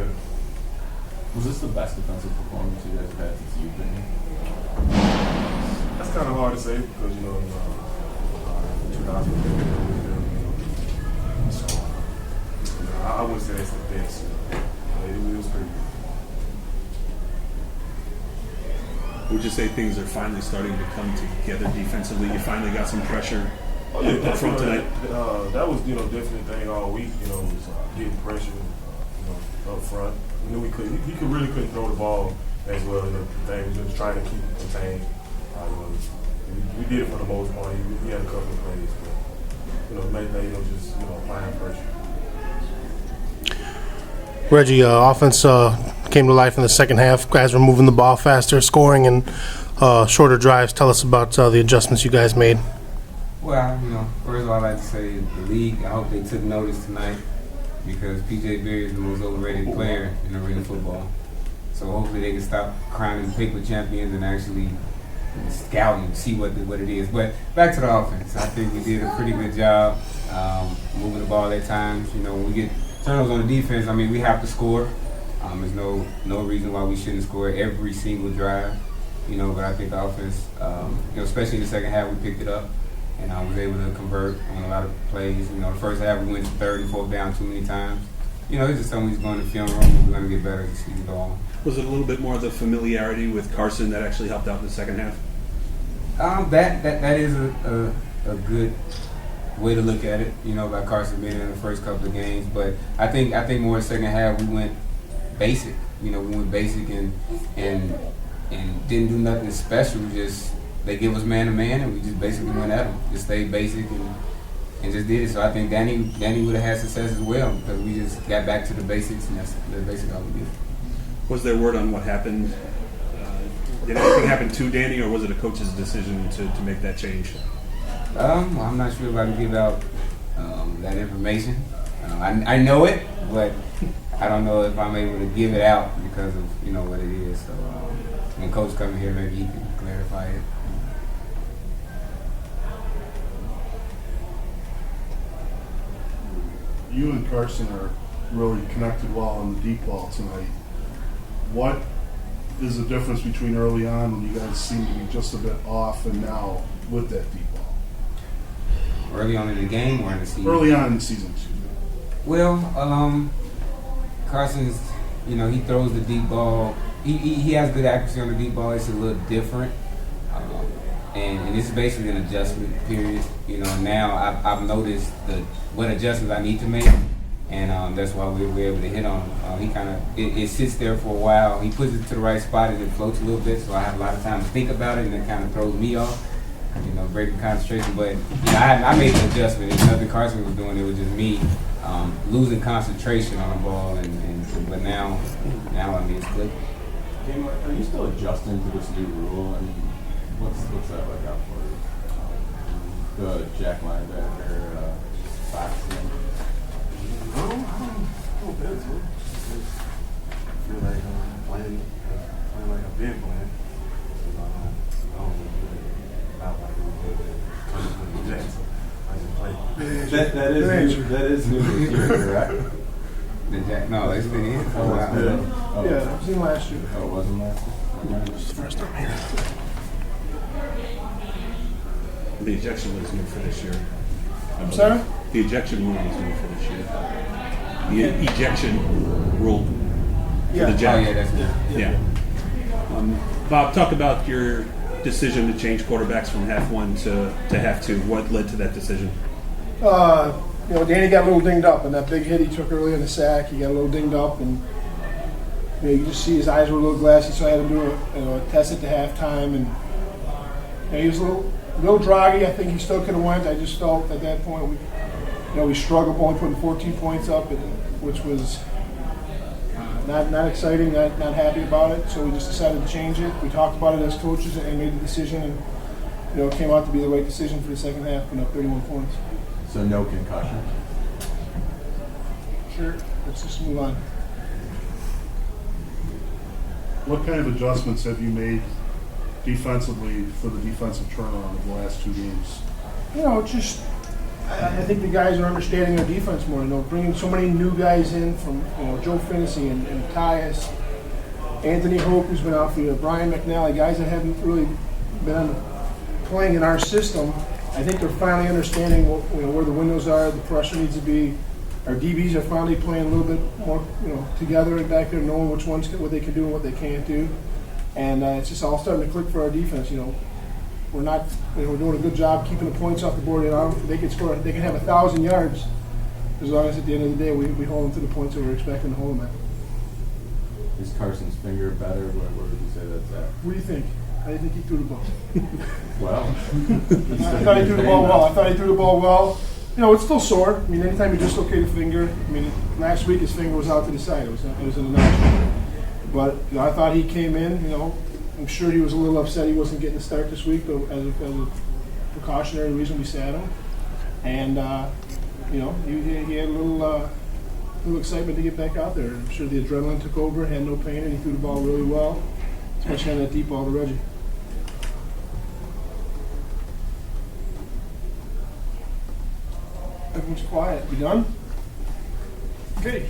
good. Was this the best defensive performance you guys have had since you've been here? That's kind of hard to say because, in 2015, so I wouldn't say that's the best. It was pretty good. Would you say things are finally starting to come together defensively? You finally got some pressure Up front tonight? That was, definitely a thing all week, was getting pressure, up front. We knew he really couldn't throw the ball as well. The thing was just trying to keep it contained. We did it for the most part. He had a couple of plays, but, mainly, just, applying pressure. Reggie, offense came to life in the second half. Guys were moving the ball faster, scoring, and shorter drives. Tell us about the adjustments you guys made. Well, first of all, I'd like to say the league, I hope they took notice tonight because P.J. Beard is the most overrated player in arena football. So hopefully they can stop crowning paper champions and actually scout and see what it is. But back to the offense. I think we did a pretty good job moving the ball at times. When we get turnovers on the defense, we have to score. There's no reason why we shouldn't score every single drive. But I think the offense, especially in the second half, we picked it up. And I was able to convert on a lot of plays. The first half we went to third and fourth down too many times. It's just something he's going to film room. We're going to get better as the season goes on. Was it a little bit more of the familiarity with Carson that actually helped out in the second half? That is a good way to look at it. By Carson being in the first couple of games, but I think more in the second half we went basic. We went basic and didn't do nothing special. Just they give us man to man, and we just basically went at them. Just stayed basic and just did it. So I think Danny would have had success as well because we just got back to the basics, and that's basically all we did. Was there word on what happened? Did anything happen to Danny, or was it a coach's decision to make that change? I'm not sure if I can give out that information. I know it, but I don't know if I'm able to give it out because of what it is. So when Coach comes here, maybe he can clarify it. You and Carson are really connected well on the deep ball tonight. What is the difference between early on when you guys seem to be just a bit off and now with that deep ball? Early on in the game or in the season? Early on in the season, excuse me. Well, Carson's, he throws the deep ball. He has good accuracy on the deep ball. It's a little different. And it's basically an adjustment period. Now I've noticed what adjustments I need to make, and that's why we're able to hit on him. He kind of it sits there for a while. He puts it to the right spot and it floats a little bit, so I have a lot of time to think about it, and it kind of throws me off. Breaking concentration. But I made the adjustment. It's nothing Carson was doing. It was just me losing concentration on the ball, but now it's good. Are you still adjusting to this new rule? What's that like out for you? The Jack linebacker, boxing. I don't bet so. I feel like playing like I've been playing. I don't really not like it with Jack, so I just play. That is new this year, correct? The Jack? No, it's been in for a while. Yeah, that was in last year. Oh, it wasn't last year? First time here. The ejection was new for this year. I'm sorry? The ejection rule was new for this year. The ejection rule for the Jack. Oh, yeah, that's good. Yeah. Bob, talk about your decision to change quarterbacks from half one to half two. What led to that decision? Danny got a little dinged up, and that big hit he took early in the sack, he got a little dinged up, and you just see his eyes were a little glassy, so I had to do a test at the halftime, and he was a little droggy. I think he still could have went. I just felt at that point we struggled only putting 14 points up, which was not exciting, not happy about it. So we just decided to change it. We talked about it as coaches and made the decision, and it came out to be the right decision for the second half, putting up 31 points. So no concussion? Sure. Let's just move on. What kind of adjustments have you made defensively for the defensive turnaround of the last two games? Just I think the guys are understanding our defense more. Bringing so many new guys in from Joe Finney and Tyus, Anthony Hope, who's been out for you, Brian McNally, guys that haven't really been playing in our system. I think they're finally understanding where the windows are, the pressure needs to be. Our DBs are finally playing a little bit more, together and back there, knowing what they can do and what they can't do. And it's just all starting to click for our defense. We're not, we're doing a good job keeping the points off the board. They can score, they can have 1,000 yards as long as at the end of the day we hold them to the points that we're expecting to hold them at. Is Carson's finger better? Where would you say that's at? What do you think? How do you think he threw the ball? Well, I thought he threw the ball well. I thought he threw the ball well. It's still sore. I mean, anytime you dislocate a finger, last week his finger was out to the side. It was in the notch. But I thought he came in. I'm sure he was a little upset he wasn't getting the start this week, but as a precautionary reason, we sat him. And he had a little excitement to get back out there. I'm sure the adrenaline took over, had no pain, and he threw the ball really well, especially on that deep ball to Reggie. Everyone's quiet. We done? Okay.